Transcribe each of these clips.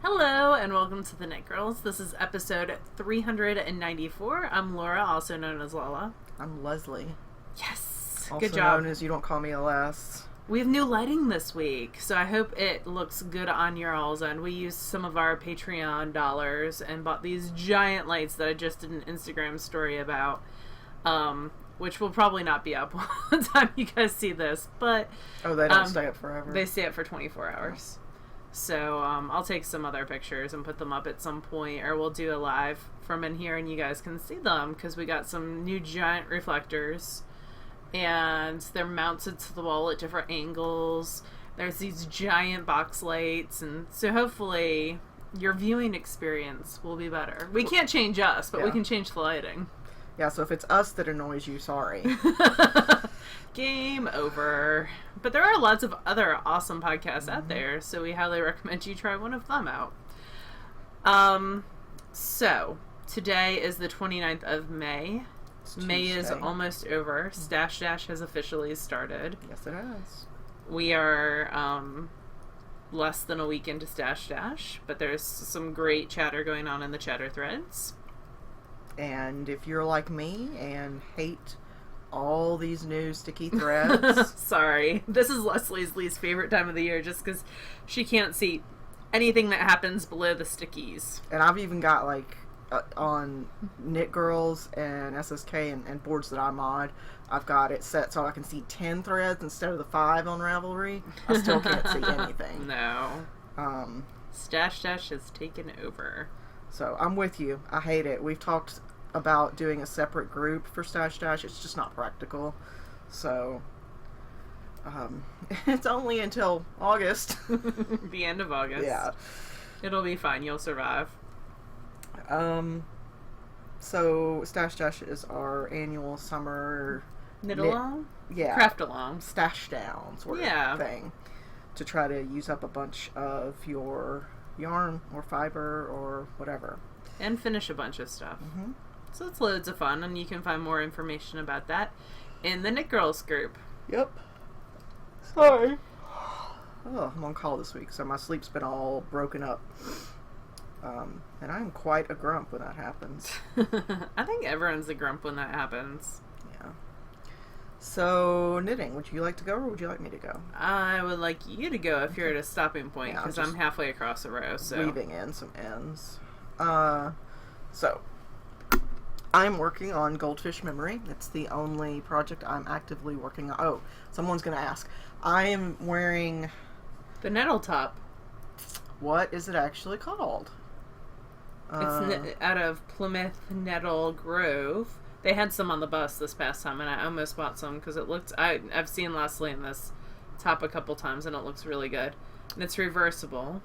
Hello and welcome to the Knit Girls. This is episode 394. I'm Laura, also known as Lala. I'm Leslie. Yes, also good job. Known as You Don't Call Me LS. We have new lighting this week, so I hope it looks good on your all's end. We used some of our Patreon dollars and bought these giant lights that I just did an Instagram story about, which will probably not be up by the time you guys see this, but... Oh, they don't stay up forever? They stay up for 24 hours. So I'll take some other pictures and put them up at some point, or we'll do a live from in here and you guys can see them, because we got some new giant reflectors and they're mounted to the wall at different angles. There's these giant box lights, and so hopefully your viewing experience will be better. We can't change us, but we can change the lighting. Yeah, so if it's us that annoys you, sorry. Game over. But there are lots of other awesome podcasts out there, so we highly recommend you try one of them out. So, today is the 29th of May. May is almost over. Stash Dash has officially started. Yes, it has. We are less than a week into Stash Dash, but there's some great chatter going on in the chatter threads. And if you're like me and hate all these new sticky threads... Sorry. This is Leslie's least favorite time of the year, just because she can't see anything that happens below the stickies. And I've even got, like, on TheKnitGirlls and SSK and boards that I mod, I've got it set so I can see 10 threads instead of the 5 on Ravelry. I still can't see anything. No. Stash Dash has taken over. So, I'm with you. I hate it. We've talked about doing a separate group for Stash Dash. It's just not practical. So, it's only until August. The end of August. Yeah. It'll be fine. You'll survive. So, Stash Dash is our annual summer... Knit-along? Yeah. Craft-along. Stash down sort of thing. To try to use up a bunch of your yarn or fiber or whatever. And finish a bunch of stuff. Mm-hmm. So it's loads of fun, and you can find more information about that in the Knit Girls group. Yep. Sorry. Oh, I'm on call this week, so my sleep's been all broken up. And I'm quite a grump when that happens. I think everyone's a grump when that happens. Yeah. So, knitting, would you like to go or would you like me to go? I would like you to go if you're at a stopping point, because I'm halfway across the row. So weaving in some ends. So, I'm working on Goldfish Memory. It's the only project I'm actively working on. Oh, someone's going to ask. I am wearing... the nettle top. What is it actually called? It's out of Plymouth Nettle Grove. They had some on the bus this past time, and I almost bought some because it looked... I've seen Leslie in this top a couple times, and it looks really good. And it's reversible.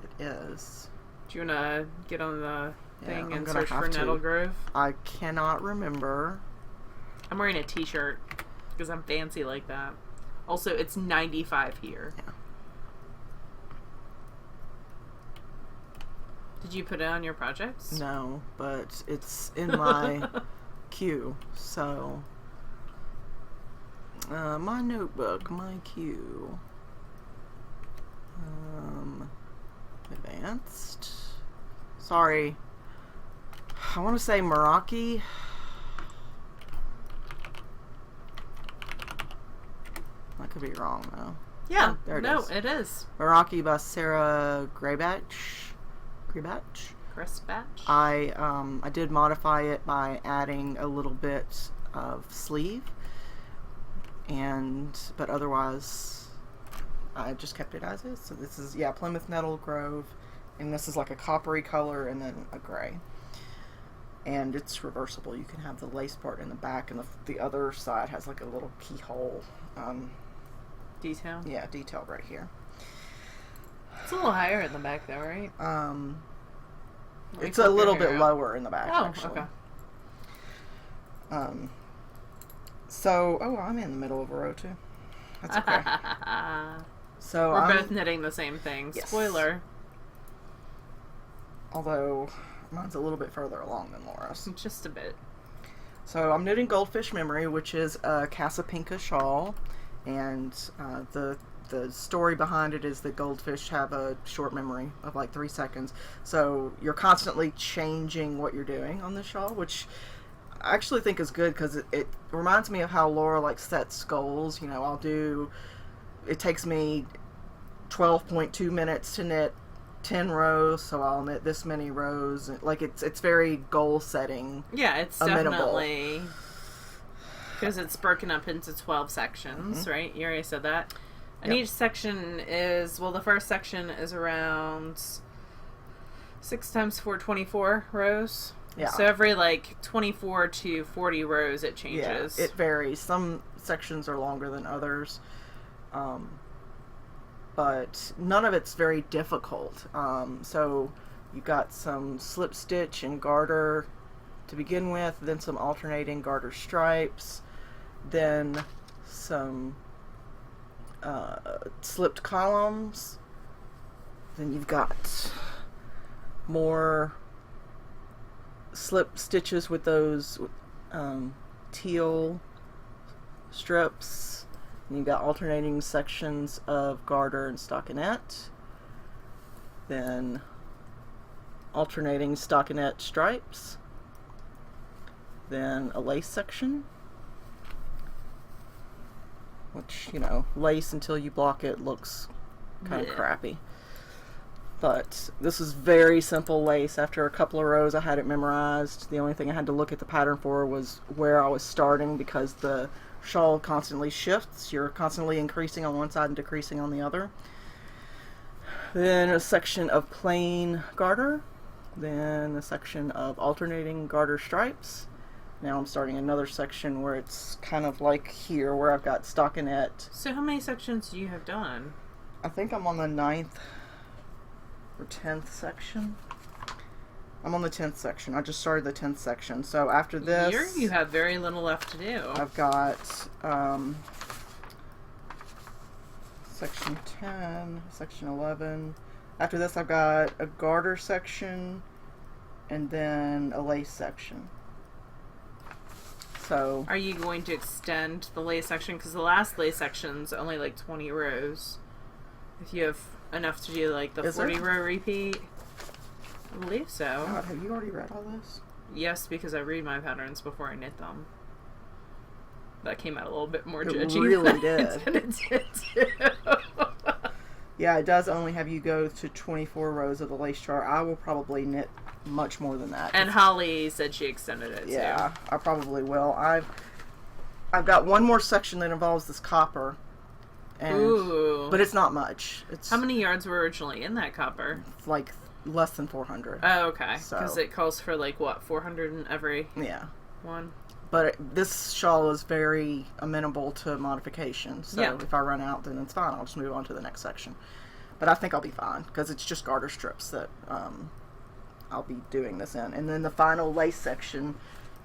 It is. Do you want to get on the thing and search for Nettle Grove? I cannot remember. I'm wearing a t-shirt because I'm fancy like that. Also, it's 95 here. Yeah. Did you put it on your projects? No, but it's in my queue, so... my notebook, my queue. Advanced. Sorry. I want to say Meraki. I could be wrong, though. Yeah, oh, there it is. It is. Meraki by Sarah Graybatch. I did modify it by adding a little bit of sleeve, but otherwise I just kept it as is. So this is Plymouth Nettle Grove, and this is like a coppery color and then a gray, and it's reversible. You can have the lace part in the back, and the other side has like a little keyhole detail. Yeah, detail right here. It's a little higher in the back though, right? It's a little bit lower in the back, actually. Okay. I'm in the middle of a row, too. That's okay. So we're both knitting the same thing. Yes. Spoiler. Although, mine's a little bit further along than Laura's. Just a bit. So I'm knitting Goldfish Memory, which is a Casapinka shawl, and the the story behind it is that goldfish have a short memory of like 3 seconds. So you're constantly changing what you're doing on the shawl, which I actually think is good because it reminds me of how Laura like sets goals. You know, it takes me 12.2 minutes to knit 10 rows, so I'll knit this many rows. Like it's very goal setting. Yeah, it's definitely, because it's broken up into 12 sections, right? You already said that. And each section is, well, the first section is around 6 times 4, 24 rows. Yeah. So every like 24 to 40 rows it changes. Yeah, it varies. Some sections are longer than others. But none of it's very difficult. So you got some slip stitch and garter to begin with, then some alternating garter stripes, then some slipped columns, then you've got more slip stitches with those teal strips. And you've got alternating sections of garter and stockinette, then alternating stockinette stripes, then a lace section, which, you know, lace until you block it looks kind of crappy. But this is very simple lace. After a couple of rows I had it memorized. The only thing I had to look at the pattern for was where I was starting, because the shawl constantly shifts. You're constantly increasing on one side and decreasing on the other. Then a section of plain garter. Then a section of alternating garter stripes. Now I'm starting another section where it's kind of like here, where I've got stockinette. So how many sections do you have done? I think I'm on the 9th or 10th section. I'm on the 10th section. I just started the 10th section. So after this, you have very little left to do. I've got section 10, section 11. After this, I've got a garter section and then a lace section. So, are you going to extend the lace section? Because the last lace section's only like 20 rows. If you have enough to do like the 40 row repeat. I believe so. God, have you already read all this? Yes, because I read my patterns before I knit them. That came out a little bit more it judgy. Really did. Than it did too. Yeah, it does only have you go to 24 rows of the lace chart. I will probably knit much more than that. And Holly said she extended it too. Yeah, I probably will. I've got one more section that involves this copper. And, ooh. But it's not much. It's how many yards were originally in that copper? Like less than 400. Oh, okay. So, because it calls for like what, 400 in every one? But this shawl is very amenable to modification. So if I run out, then it's fine. I'll just move on to the next section. But I think I'll be fine because it's just garter strips that I'll be doing this in. And then the final lace section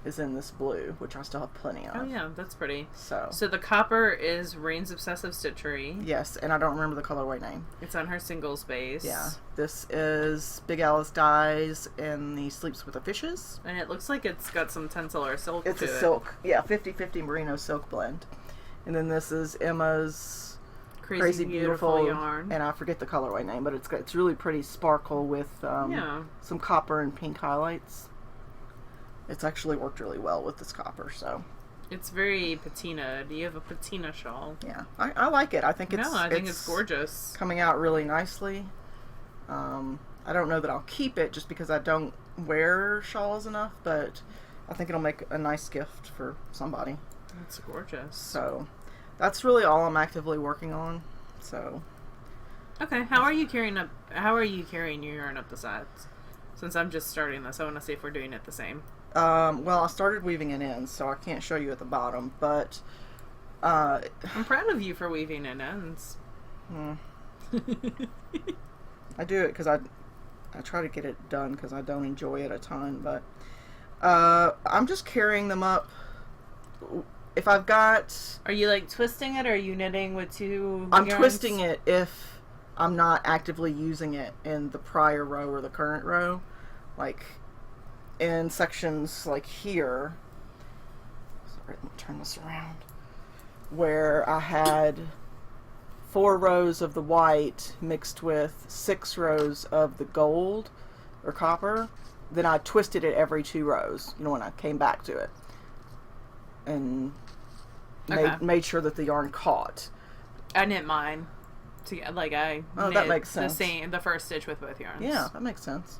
is in this blue, which I still have plenty of. Oh yeah, that's pretty. So the copper is Rain's Obsessive Stitchery. Yes, and I don't remember the colorway name. It's on her singles base. Yeah. This is Big Alice Dyes and the Sleeps with the Fishes. And it looks like it's got some tencel or silk it's to it. It's a silk. Yeah, 50-50 merino silk blend. And then this is Emma's Crazy Beautiful yarn. And I forget the colorway name, but it's really pretty sparkle with some copper and pink highlights. It's actually worked really well with this copper, so. It's very patina. Do you have a patina shawl? Yeah, I like it. I think it's gorgeous. Coming out really nicely. I don't know that I'll keep it just because I don't wear shawls enough, but I think it'll make a nice gift for somebody. It's gorgeous. So that's really all I'm actively working on. So. Okay, how are you carrying your yarn up the sides? Since I'm just starting this, I want to see if we're doing it the same. Well, I started weaving it in, so I can't show you at the bottom, but I'm proud of you for weaving in ends. I do it because I try to get it done because I don't enjoy it a ton, but I'm just carrying them up. If I've got... Are you like twisting it, or are you knitting with two I'm yarns? Twisting it if I'm not actively using it in the prior row or the current row. Like in sections like here, sorry, let me turn this around, where I had 4 rows of the white mixed with 6 rows of the gold or copper. Then I twisted it every 2 rows, when I came back to it. And made sure that the yarn caught. I knit mine. I knit that makes sense. the first stitch with both yarns. Yeah, that makes sense.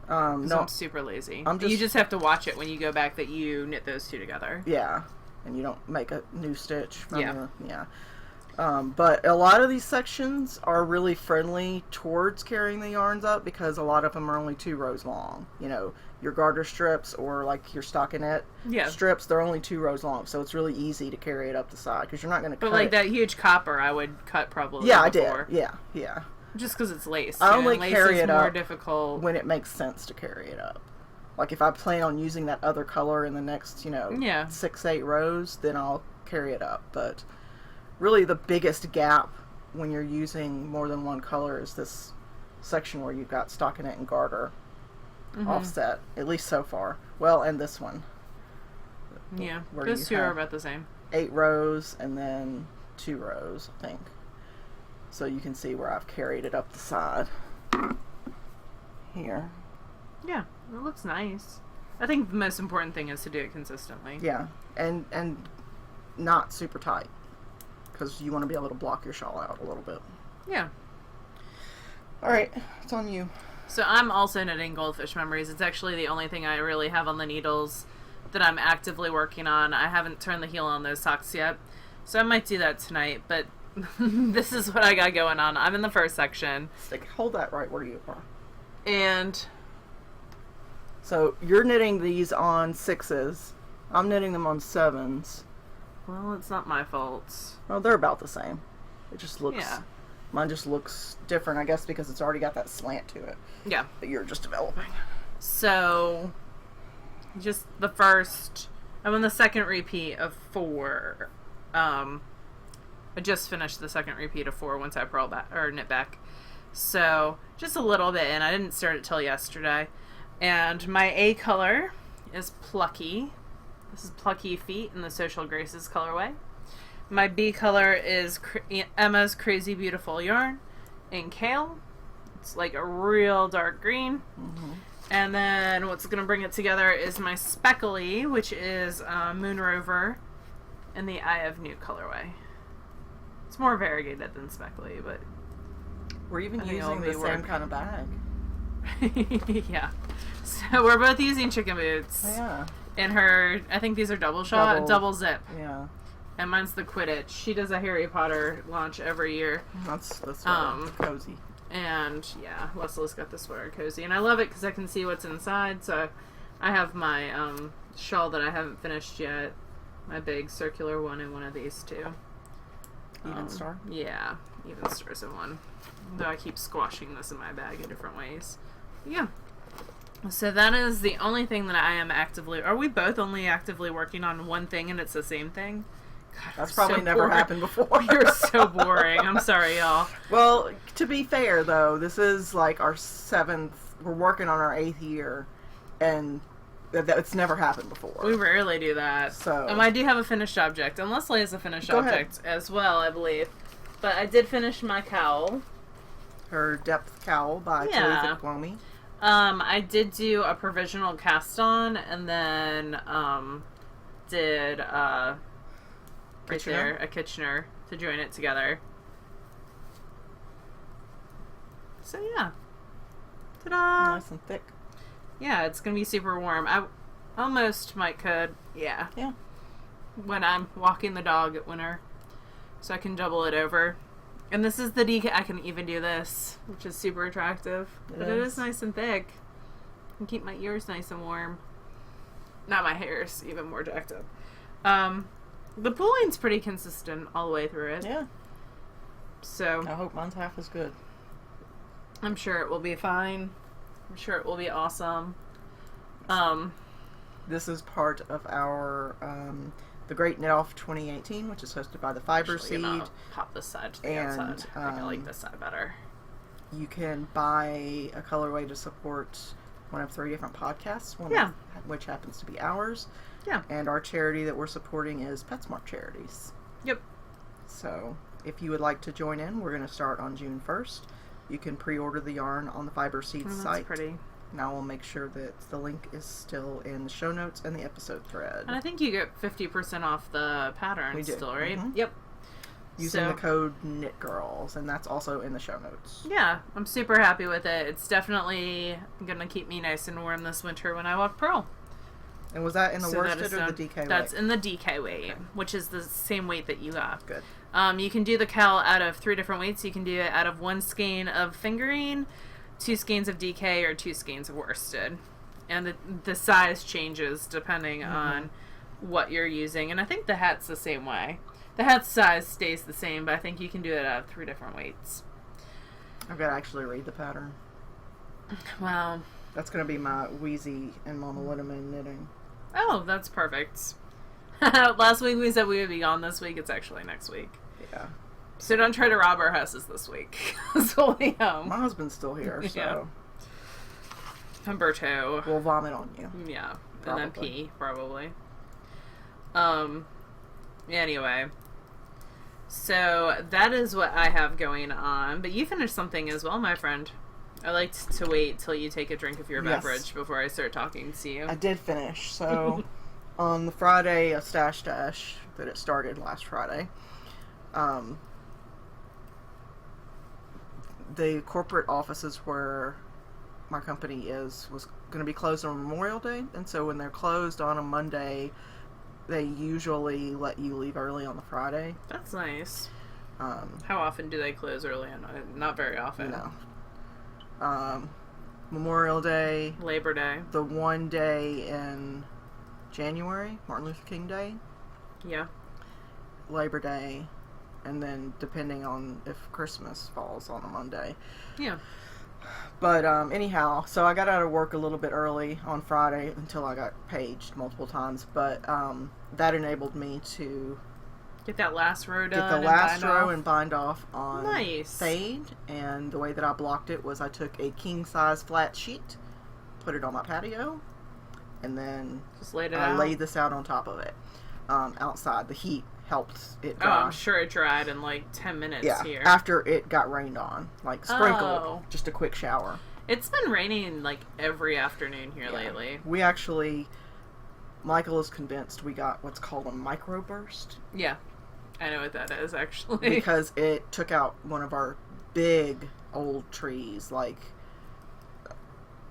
No, I'm super lazy. You just have to watch it when you go back that you knit those 2 together. Yeah, and you don't make a new stitch from but a lot of these sections are really friendly towards carrying the yarns up because a lot of them are only 2 rows long. Your garter strips or like your stockinette strips, they're only 2 rows long, so it's really easy to carry it up the side because you're not going to cut But that huge copper, I would cut probably before. I did. Yeah. Just because it's lace. I only carry it more up difficult when it makes sense to carry it up. Like if I plan on using that other color in the next, 6-8 rows, then I'll carry it up. But really the biggest gap when you're using more than one color is this section where you've got stockinette and garter offset, at least so far. Well, and this one. Yeah, those 2 are about the same. 8 rows and then 2 rows, I think. So you can see where I've carried it up the side. Here. Yeah, it looks nice. I think the most important thing is to do it consistently. Yeah, and not super tight. Because you want to be able to block your shawl out a little bit. Yeah. Alright, it's on you. So I'm also knitting Goldfish Memories. It's actually the only thing I really have on the needles that I'm actively working on. I haven't turned the heel on those socks yet. So I might do that tonight, but this is what I got going on. I'm in the first section. Hold that right where you are. And so you're knitting these on 6s. I'm knitting them on 7s. Well, it's not my fault. Well, they're about the same. It just looks... Yeah. Mine just looks different, I guess, because it's already got that slant to it. Yeah. That you're just developing. So, just the first... I'm in the second repeat of 4. I just finished the second repeat of 4 once I knit back. So, just a little bit in. I didn't start it till yesterday. And my A color is Plucky. This is Plucky Feet in the Social Graces colorway. My B color is Emma's Crazy Beautiful Yarn in Kale. It's like a real dark green. And then what's going to bring it together is my Speckly, which is Moon Rover in the Eye of Newt colorway. It's more variegated than Speckly, but... We're even using the same kind of bag. Yeah. So we're both using chicken boots. Yeah. And her, I think these are double zip. Yeah. And mine's the Quidditch. She does a Harry Potter launch every year. That's cozy. And yeah, Leslie's got the sweater cozy, and I love it because I can see what's inside. So I have my shawl that I haven't finished yet, my big circular one, and one of these two. Even star. Yeah, even stars in one. Though I keep squashing this in my bag in different ways. Yeah. So that is the only thing that I am actively... Are we both only actively working on one thing and it's the same thing? God, that's probably never happened before. You're so boring. I'm sorry, y'all. Well, to be fair, though, this is like our 7th... We're working on our 8th year, and it's never happened before. We rarely do that. So... I do have a finished object, and Leslie has a finished object as well, I believe. But I did finish my cowl. Her depth cowl by Terrific Gloamy. I did do a provisional cast on, and then did right there a Kitchener to join it together. So yeah, ta-da! Nice and thick. Yeah, it's gonna be super warm. I almost might could, yeah. When I'm walking the dog at winter, so I can double it over. And this is the DK. I can even do this, which is super attractive. But it is nice and thick. And keep my ears nice and warm. Not my hair's even more jacked up. The pooling's pretty consistent all the way through it. Yeah. So I hope mine's half as good. I'm sure it will be fine. I'm sure it will be awesome. This is part of our The Great Knit Off 2018, which is hosted by the Fiber Seed. Pop this side to the outside. I think I like this side better. You can buy a colorway to support one of 3 different podcasts, which happens to be ours. Yeah. And our charity that we're supporting is PetSmart Charities. Yep. So if you would like to join in, we're going to start on June 1st. You can pre-order the yarn on the Fiber Seeds site. That's pretty. And I will make sure that the link is still in the show notes and the episode thread. And I think you get 50% off the pattern We do. still, right? Mm-hmm. Yep. Using the code TheKnitGirlls, and that's also in the show notes. Yeah, I'm super happy with it. It's definitely going to keep me nice and warm this winter when I walk Pearl. And was that in the worsted or the DK weight? That's in the DK weight, which is the same weight that you got. Good. You can do the cowl out of 3 different weights. You can do it out of 1 skein of fingering, 2 skeins of DK, or 2 skeins of worsted. And the size changes depending on what you're using. And I think the hat's the same way. The hat size stays the same, but I think you can do it out of 3 different weights. I've got to actually read the pattern. Wow. That's going to be my Wheezy and Mama Linneman knitting. Oh, that's perfect. Last week we said we would be gone this week. It's actually next week. Yeah. So don't try to rob our houses this week. So we My husband's still here, so... Yeah. Humberto. We'll vomit on you. Yeah. Probably. And then pee, probably. Anyway. So that is what I have going on. But you finished something as well, my friend. I like to wait till you take a drink of your beverage before I start talking to you. I did finish. So, on the Friday, a Stash Dash that it started last Friday, the corporate offices where my company was going to be closed on Memorial Day. And so when they're closed on a Monday, they usually let you leave early on the Friday. That's nice. How often do they close early on? Not very often. No. Memorial Day. Labor Day. The one day in January, Martin Luther King Day. Yeah. Labor Day. And then depending on if Christmas falls on a Monday. Yeah. But anyhow, so I got out of work a little bit early on Friday until I got paged multiple times. But that enabled me to get that last row done. Get the last row and bind off on nice. Fade. And the way that I blocked it was I took a king size flat sheet, put it on my patio, and then just laid it I out. laid this out on top of it outside. The heat helped it dry. Oh, I'm sure it dried in like 10 minutes here. After it got rained on. Like sprinkled. Just a quick shower. It's been raining like every afternoon here lately. We actually, Michael is convinced we got what's called a microburst. Yeah. I know what that is, actually. Because it took out one of our big old trees. Like,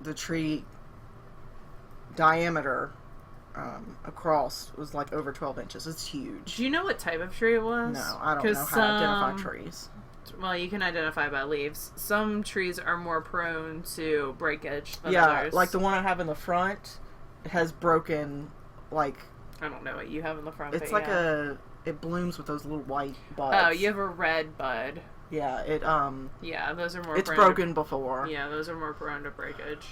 the tree diameter across was like over 12 inches. It's huge. Do you know what type of tree it was? No, I don't know how to identify trees. Well, you can identify by leaves. Some trees are more prone to breakage than yeah, others. like the one I have in the front has broken, like... I don't know what you have in the front. It's like it blooms with those little white buds. Oh, you have a red bud. Yeah, yeah, those are more it's broken before. Yeah, those are more prone to breakage.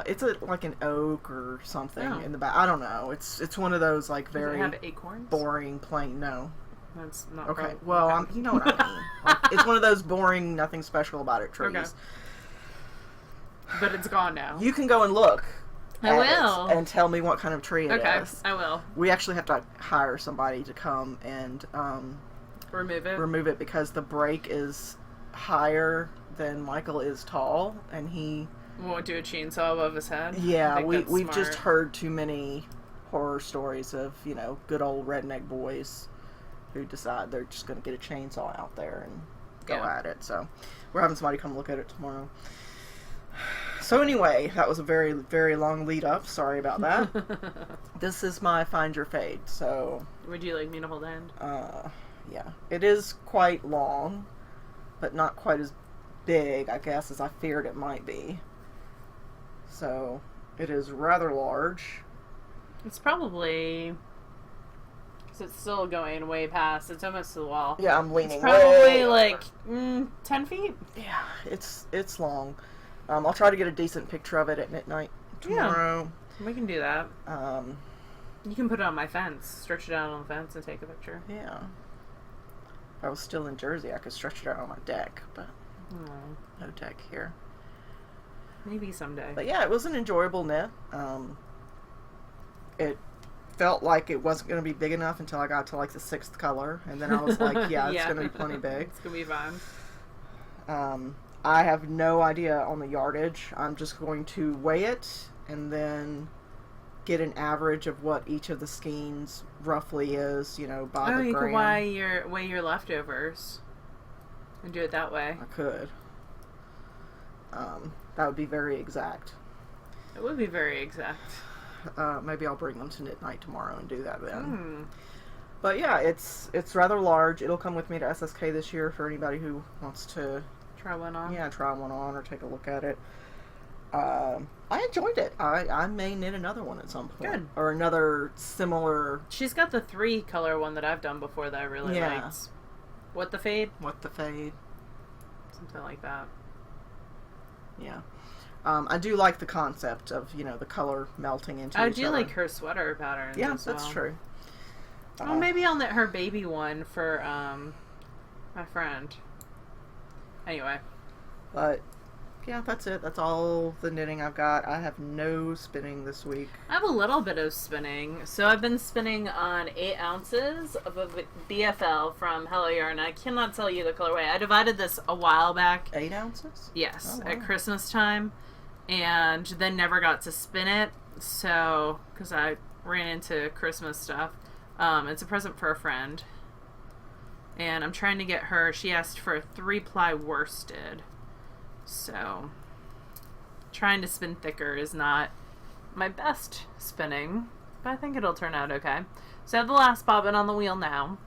It's like an oak or something in the back. I don't know. It's one of those like very... Does it have acorns? Boring, plain... No. That's not... Okay, well, okay. You know what I mean. Like, it's one of those boring, nothing special about it trees. Okay. But it's gone now. You can go and look. I will. And tell me what kind of tree it is. Okay, I will. We actually have to hire somebody to come and remove it because the break is higher than Michael is tall, and he won't do a chainsaw above his head. Yeah, we've just heard too many horror stories of good old redneck boys who decide they're just going to get a chainsaw out there and go at it. So we're having somebody come look at it tomorrow. So anyway, that was a very, very long lead up. Sorry about that. This is my Find Your Fade. So would you like me to hold the end? Yeah. It is quite long, but not quite as big, I guess, as I feared it might be. So it is rather large. It's probably... because it's still going way past. It's almost to the wall. Yeah, I'm leaning. It's probably like 10 feet. Yeah, it's long. I'll try to get a decent picture of it at midnight tomorrow. Yeah, we can do that. You can put it on my fence. Stretch it out on the fence and take a picture. Yeah. If I was still in Jersey, I could stretch it out on my deck, but no deck here. Maybe someday. But yeah, it was an enjoyable knit. It felt like it wasn't going to be big enough until I got to like the 6th color, and then I was like, yeah, it's going to be plenty big. It's going to be fine. I have no idea on the yardage. I'm just going to weigh it and then get an average of what each of the skeins roughly is, by the gram. You could weigh your leftovers and do it that way. I could. That would be very exact. It would be very exact. Maybe I'll bring them to Knit Night tomorrow and do that then. But yeah, it's rather large. It'll come with me to SSK this year for anybody who wants to try one on. Yeah, try one on or take a look at it. I enjoyed it. I may knit another one at some point. Good. Or another similar... She's got the 3-color one that I've done before that I really liked. What the Fade? What the Fade. Something like that. Yeah. I do like the concept of, the color melting into each other. I do like her sweater patterns as well. That's true. Well, maybe I'll knit her baby one for my friend. Anyway. But, yeah, that's it. That's all the knitting I've got. I have no spinning this week. I have a little bit of spinning. So I've been spinning on 8 ounces of a BFL from Hello Yarn. I cannot tell you the colorway. I divided this a while back. 8 ounces? Yes, oh, wow. At Christmas time. And then never got to spin it. So, because I ran into Christmas stuff. It's a present for a friend. And I'm trying to get her, she asked for a 3-ply worsted. So, trying to spin thicker is not my best spinning, but I think it'll turn out okay. So I have the last bobbin on the wheel now.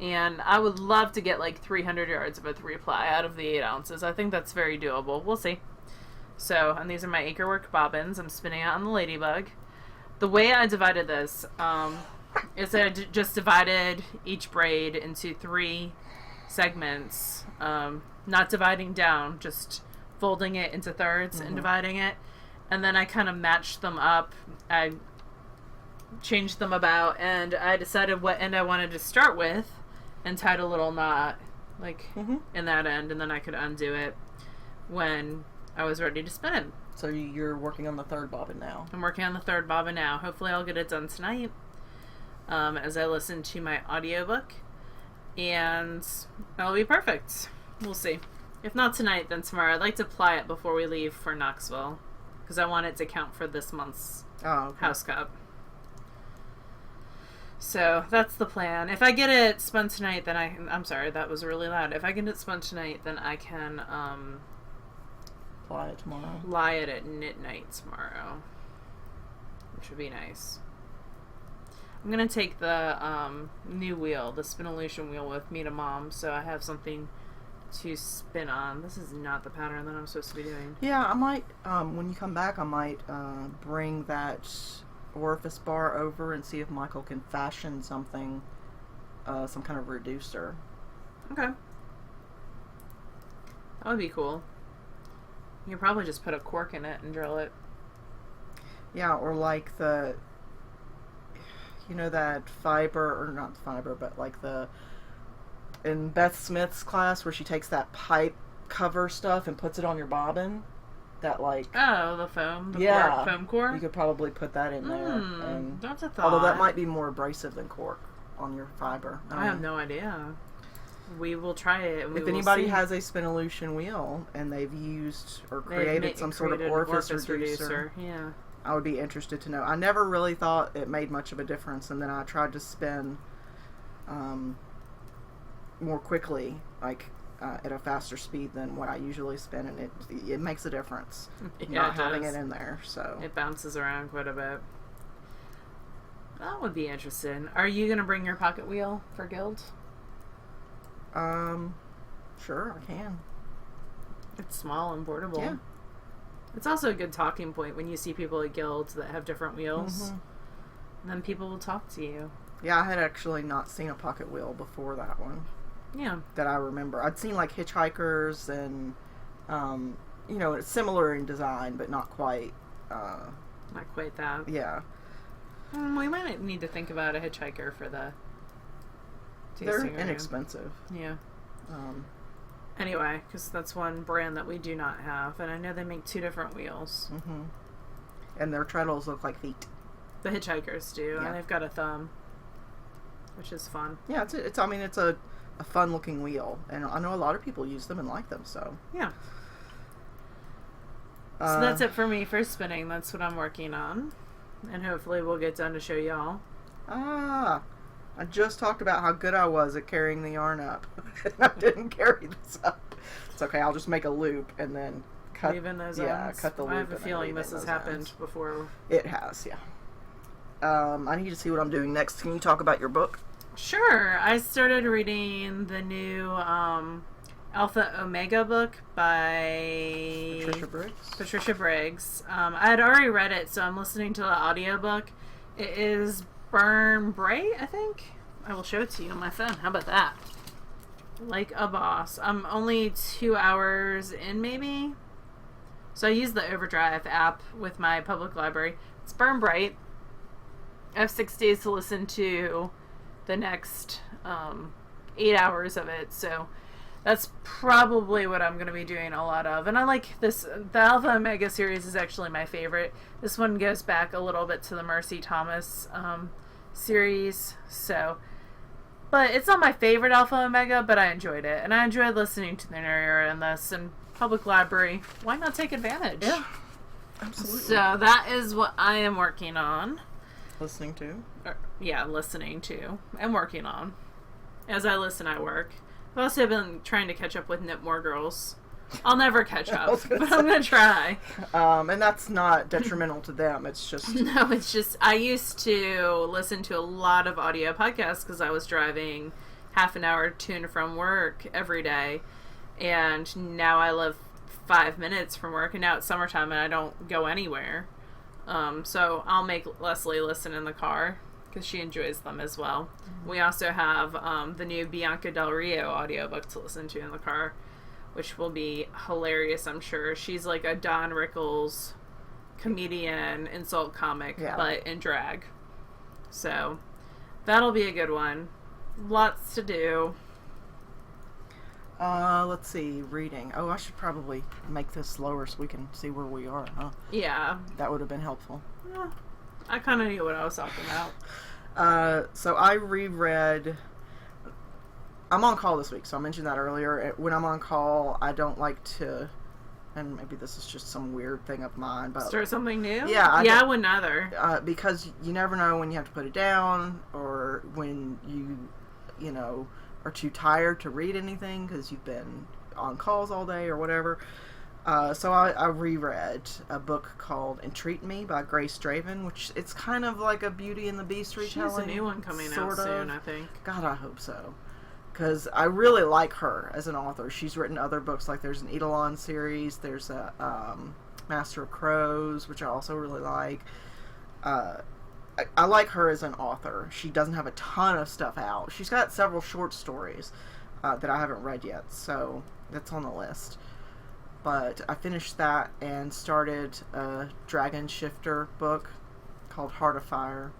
And I would love to get like 300 yards of a 3-ply out of the 8 ounces. I think that's very doable. We'll see. So, and these are my Acrework bobbins. I'm spinning out on the Ladybug. The way I divided this, is that I just divided each braid into 3 segments, not dividing down, just folding it into thirds and dividing it, and then I kind of matched them up. I changed them about, and I decided what end I wanted to start with, and tied a little knot, in that end, and then I could undo it when I was ready to spin it. So you're working on the 3rd bobbin now? I'm working on the 3rd bobbin now. Hopefully I'll get it done tonight. As I listen to my audiobook, and that'll be perfect. We'll see. If not tonight, then tomorrow. I'd like to ply it before we leave for Knoxville, because I want it to count for this month's House Cup. So that's the plan. If I get it spun tonight, then I'm sorry, that was really loud. If I get it spun tonight, then I can ply it tomorrow. Ply it at Knit Night tomorrow, which would be nice. I'm going to take the new wheel, the Spinolution wheel, with me to Mom, so I have something to spin on. This is not the pattern that I'm supposed to be doing. Yeah, I might, when you come back, I might bring that orifice bar over and see if Michael can fashion something, some kind of reducer. Okay. That would be cool. You could probably just put a cork in it and drill it. Yeah, or like the... that fiber, or not fiber, but like in Beth Smith's class where she takes that pipe cover stuff and puts it on your bobbin. That the foam, foam core? You could probably put that in there. And, that's a thought. Although that might be more abrasive than cork on your fiber. I have no idea. We will try it. If anybody has a Spinolution wheel and they've used or created some sort of orifice reducer, yeah. I would be interested to know. I never really thought it made much of a difference, and then I tried to spin more quickly, at a faster speed than what I usually spin, and it makes a difference not having it in there. So it bounces around quite a bit. That would be interesting. Are you gonna bring your pocket wheel for Guild? Sure, I can. It's small and portable. Yeah. It's also a good talking point when you see people at Guilds that have different wheels. And then people will talk to you. Yeah, I had actually not seen a pocket wheel before that one. Yeah. That I remember. I'd seen hitchhikers and, it's similar in design, but not quite. Not quite that. Yeah. We might need to think about a hitchhiker for the They're inexpensive. Yeah. Anyway, because that's one brand that we do not have, and I know they make 2 different wheels. And their treadles look like feet. The hitchhikers do, Yeah. and they've got a thumb, which is fun. Yeah, it's I mean, it's a fun looking wheel, and I know a lot of people use them and like them, so. Yeah. So that's it for me for spinning. That's what I'm working on. And hopefully we'll get done to show y'all. I just talked about how good I was at carrying the yarn up. I didn't carry this up. It's okay, I'll just make a loop and then cut. Leaving those yeah, ends? cut the loop. I have a feeling this has happened ends. before. It has, yeah. I need to see what I'm doing next. Can you talk about your book? Sure. I started reading the new Alpha Omega book by Patricia Briggs. I had already read it, so I'm listening to the audiobook. It is Burn Bright, I think. I will show it to you on my phone. How about that? Like a boss. I'm only 2 hours in, maybe. So I use the Overdrive app with my public library. It's Burn Bright. I have 6 days to listen to the next 8 hours of it, so that's probably what I'm going to be doing a lot of. And I like this. The Alpha Omega series is actually my favorite. This one goes back a little bit to the Mercy Thomas series, so. But it's not my favorite Alpha Omega, but I enjoyed it. And I enjoyed listening to the narrator in this. And public library, why not take advantage? Yeah, absolutely. So that is what I am working on. Listening to? Listening to. And working on. As I listen, I work. I've also been trying to catch up with Knit More Girls. I'll never catch up, but I'm going to try. And that's not detrimental to them. It's just... No, it's just... I used to listen to a lot of audio podcasts because I was driving half an hour to and from work every day. And now I live 5 minutes from work, and now it's summertime and I don't go anywhere. So I'll make Leslie listen in the car because she enjoys them as well. Mm-hmm. We also have the new Bianca Del Rio audiobook to listen to in the car, which will be hilarious, I'm sure. She's like a Don Rickles comedian insult comic, but in drag. So that'll be a good one. Lots to do. Let's see, reading. Oh, I should probably make this slower so we can see where we are, huh? Yeah. That would have been helpful. Yeah. I kind of knew what I was talking about. So I reread... I'm on call this week, so I mentioned that earlier. When I'm on call, I don't like to... And maybe this is just some weird thing of mine, but... Start something new? Yeah. I wouldn't either. Because you never know when you have to put it down, or when you know, are too tired to read anything because you've been on calls all day or whatever. So I reread a book called Entreat Me by Grace Draven, which it's kind of like a Beauty and the Beast retelling. She has a new one coming out soon, I think. God, I hope so. Because I really like her as an author. She's written other books, like there's an Eidolon series, there's a Master of Crows, which I also really like. I like her as an author. She doesn't have a ton of stuff out. She's got several short stories that I haven't read yet, so that's on the list. But I finished that and started a Dragon Shifter book called Heart of Fire.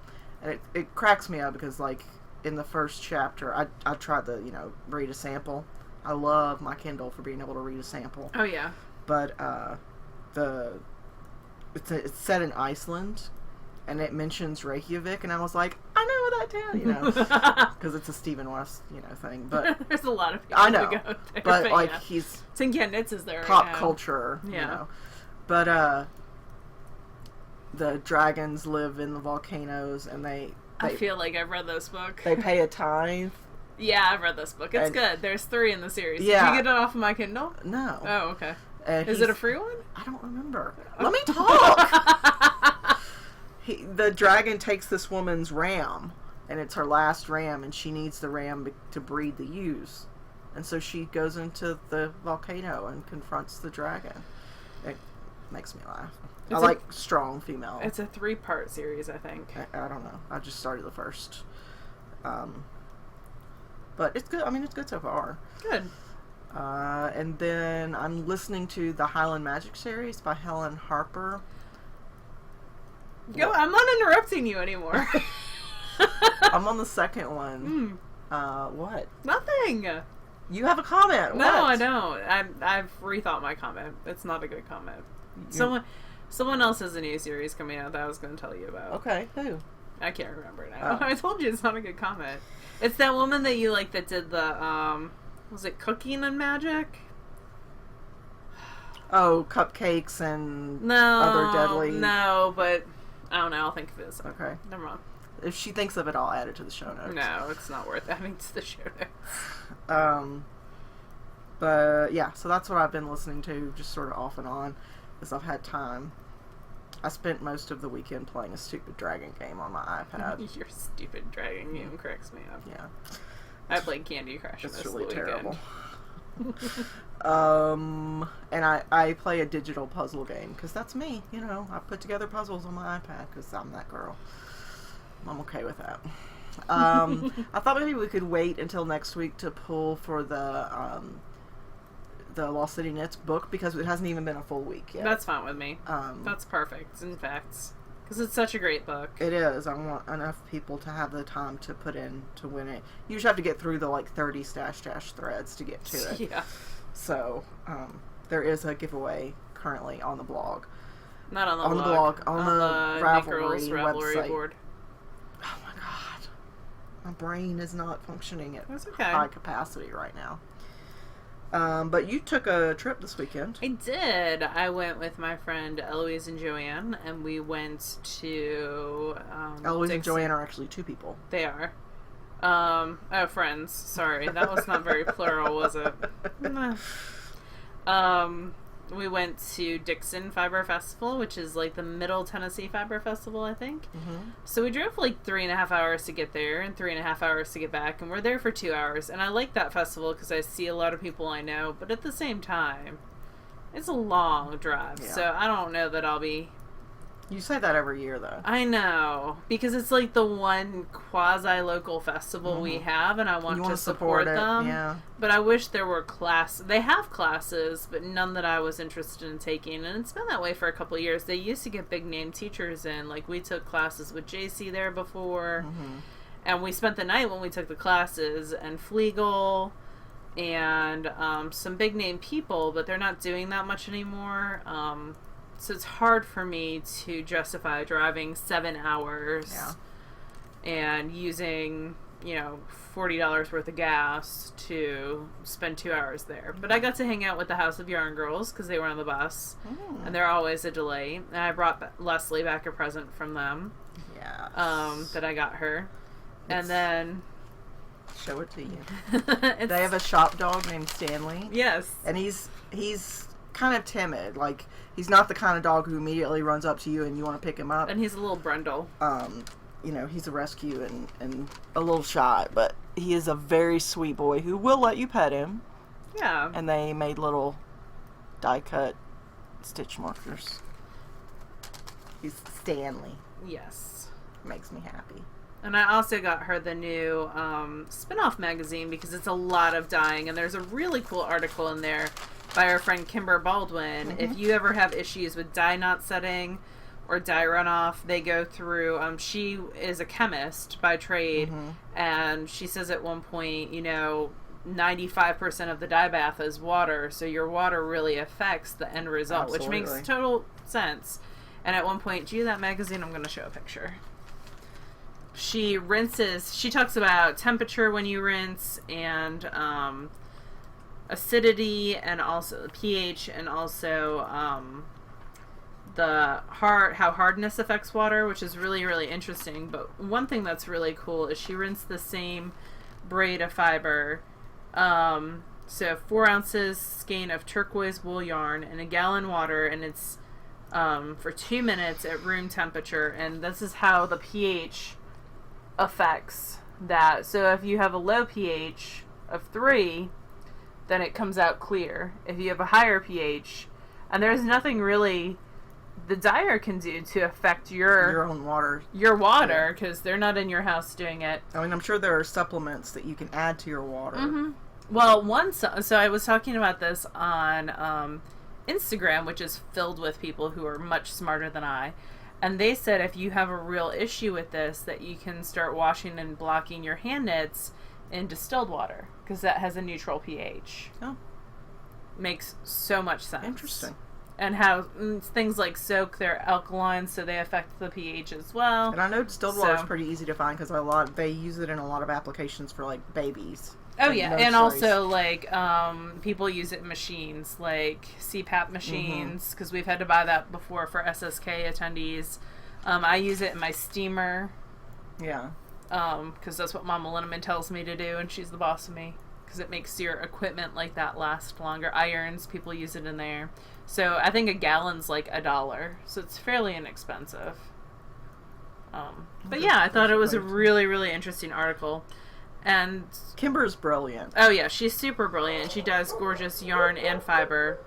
And it cracks me up because, like, in the first chapter, I tried to, read a sample. I love my Kindle for being able to read a sample. Oh, yeah. But it's set in Iceland, and it mentions Reykjavik, and I was like, I know that town, because it's a Stephen West, thing. But there's a lot of people I know, who go there, but like yeah. he's Knits is there pop right now. culture, yeah. But the dragons live in the volcanoes, and they I feel like I've read this book. They pay a tithe. Yeah, I've read this book. It's good. There's 3 in the series. Yeah. Did you get it off of my Kindle? No. Oh, okay. Is it a free one? I don't remember. Let me talk. The dragon takes this woman's ram, and it's her last ram, and she needs the ram to breed the ewes. And so she goes into the volcano and confronts the dragon. It makes me laugh. I like strong female. It's a 3-part series, I think. I don't know. I just started the first. But it's good. I mean, it's good so far. Good. And then I'm listening to the Highland Magic series by Helen Harper. I'm not interrupting you anymore. I'm on the second one. What? Nothing. You have a comment. No, I don't. I've rethought my comment. It's not a good comment. Someone else has a new series coming out that I was going to tell you about. Okay, who? I can't remember now. Oh. I told you it's not a good comment. It's that woman that you like that did the, was it Cooking and Magic? Oh, cupcakes and No. other deadly... No, but I don't know. I'll think of it. Okay. Never mind. If she thinks of it, I'll add it to the show notes. No, it's not worth adding to the show notes. But yeah, so that's what I've been listening to, just sort of off and on, as I've had time. I spent most of the weekend playing a stupid dragon game on my iPad. Your stupid dragon game cracks me up. Yeah. I played Candy Crush It's this really weekend. terrible. And I play a digital puzzle game, because that's me, you know. I put together puzzles on my iPad, because I'm that girl. I'm okay with that. I thought maybe we could wait until next week to pull for the Lost City Knits book, because it hasn't even been a full week yet. That's fine with me. That's perfect, in fact. Because it's such a great book. It is. I want enough people to have the time to put in to win it. You just have to get through the 30 stash threads to get to it. Yeah. So, there is a giveaway currently on the blog. Not on the blog. On the Ravelry website. board. Oh my god. My brain is not functioning at That's okay. high capacity right now. But you took a trip this weekend. I did. I went with my friend Eloise and Joanne, and we went to Eloise and Dixon. Joanne are actually two people. They are. Friends. Sorry, that was not very plural, was it? We went to Dixon Fiber Festival, which is the Middle Tennessee Fiber Festival, I think. Mm-hmm. So we drove 3.5 hours to get there and 3.5 hours to get back, and we're there for 2 hours. And I like that festival because I see a lot of people I know, but at the same time, it's a long drive. Yeah. So I don't know that I'll be... You say that every year, though. I know, because it's the one quasi-local festival we have, and I want to support them. Yeah. But I wish there were They have classes, but none that I was interested in taking, and it's been that way for a couple of years. They used to get big-name teachers in. We took classes with JC there before, and we spent the night when we took the classes, and Flegel, and some big-name people, but they're not doing that much anymore. So it's hard for me to justify driving 7 hours and using, $40 worth of gas to spend 2 hours there. But I got to hang out with the House of Yarn Girls because they were on the bus, and they're always a delight. And I brought Leslie back a present from them that I got her. And then... Show it to you. They have a shop dog named Stanley. Yes. And he's kind of timid. He's not the kind of dog who immediately runs up to you and you want to pick him up. And he's a little brundle. He's a rescue and a little shy, but he is a very sweet boy who will let you pet him. Yeah. And they made little die-cut stitch markers. He's Stanley. Yes. Makes me happy. And I also got her the new spin-off magazine because it's a lot of dyeing, and there's a really cool article in there by our friend Kimber Baldwin. If you ever have issues with dye not setting or dye runoff, they go through... she is a chemist by trade, and she says at one point, 95% of the dye bath is water, so your water really affects the end result, which makes total sense. And at one point, that magazine, I'm going to show a picture. She talks about temperature when you rinse, and acidity, and also pH, and also how hardness affects water, which is really, really interesting. But one thing that's really cool is she rinsed the same braid of fiber. So 4 ounces skein of turquoise wool yarn and a gallon water, and it's for 2 minutes at room temperature, and this is how the pH affects that. So if you have a low pH of 3, then it comes out clear. If you have a higher pH, and there's nothing really the dyer can do to affect your own water. Your water, because they're not in your house doing it. I mean, I'm sure there are supplements that you can add to your water. Well, so I was talking about this on Instagram, which is filled with people who are much smarter than I. And they said if you have a real issue with this, that you can start washing and blocking your hand knits in distilled water, because that has a neutral pH. Oh. Makes so much sense. Interesting. and how things like soak, they're alkaline, so they affect the pH as well. And I know distilled water is pretty easy to find because they use it in a lot of applications for like babies. Oh like yeah, nurseries. and also like people use it in machines like CPAP machines because we've had to buy that before for SSK attendees. I use it in my steamer. Yeah. Because that's what Mama Linneman tells me to do, and she's the boss of me. Because it makes your equipment like that last longer. Irons, people use it in there. So I think a gallon's like $1, so it's fairly inexpensive. But yeah, I thought it was a really, really interesting article. And Kimber's brilliant. Oh yeah, she's super brilliant. She does gorgeous yarn and fiber.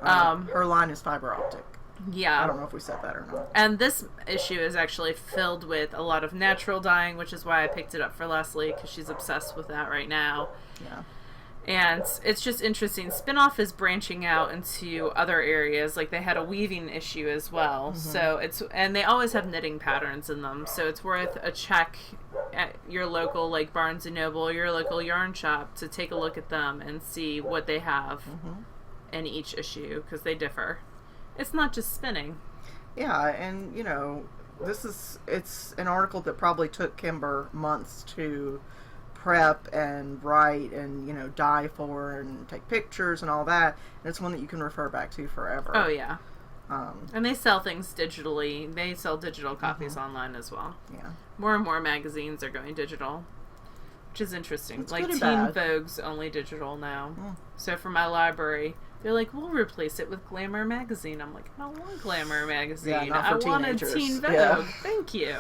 Her line is fiber optic. Yeah. I don't know if we said that or not. And this issue is actually filled with a lot of natural dyeing, which is why I picked it up for Leslie, because she's obsessed with that right now. Yeah. And it's just interesting. Spinoff is branching out into other areas. Like they had a weaving issue as well. So and they always have knitting patterns in them. So it's worth a check at your local like Barnes and Noble, your local yarn shop to take a look at them and see what they have in each issue because they differ. It's not just spinning. Yeah, and you know, it's an article that probably took Kimber months to prep and write and, you know, dye for and take pictures and all that. And it's one that you can refer back to forever. Oh, yeah. And they sell things digitally. They sell digital copies online as well. Yeah. More and more magazines are going digital, which is interesting. It's like Teen Vogue's only digital now. So for my library, they're like, we'll replace it with Glamour magazine. I'm like, I don't want Glamour magazine. Yeah, not for I wanted teenagers. Teen Vogue. Yeah. Thank you.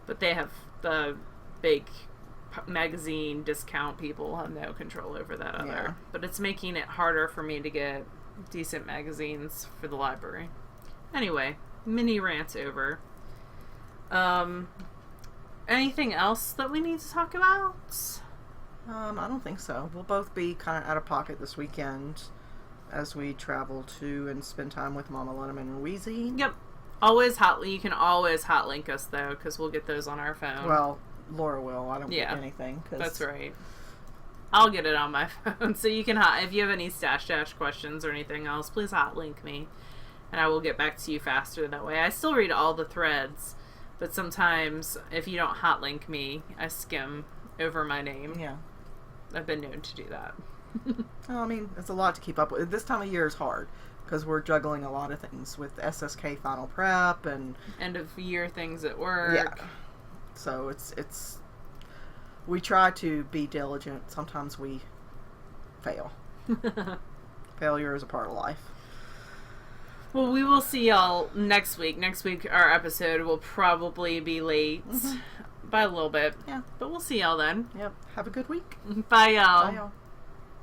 But they have the big magazine discount people have no control over that other. Yeah. But it's making it harder for me to get decent magazines for the library. Anyway, mini rant over. Anything else that we need to talk about? I don't think so. We'll both be kind of out of pocket this weekend as we travel to and spend time with Mama Linneman and Wheezy. Yep. You can always hot link us though, because we'll get those on our phone. Well, Laura will. I don't get anything. That's right. I'll get it on my phone. So you can if you have any stash questions or anything else, please hot link me, and I will get back to you faster that way. I still read all the threads, but sometimes if you don't hot link me, I skim over my name. Yeah. I've been known to do that. Well, I mean, it's a lot to keep up with. This time of year is hard because we're juggling a lot of things with SSK final prep and end of year things at work. Yeah. So it's we try to be diligent. Sometimes we fail. Failure is a part of life. Well, we will see y'all next week. Next week, our episode will probably be late by a little bit. Yeah. But we'll see y'all then. Yep. Have a good week. Bye, y'all. Bye, y'all.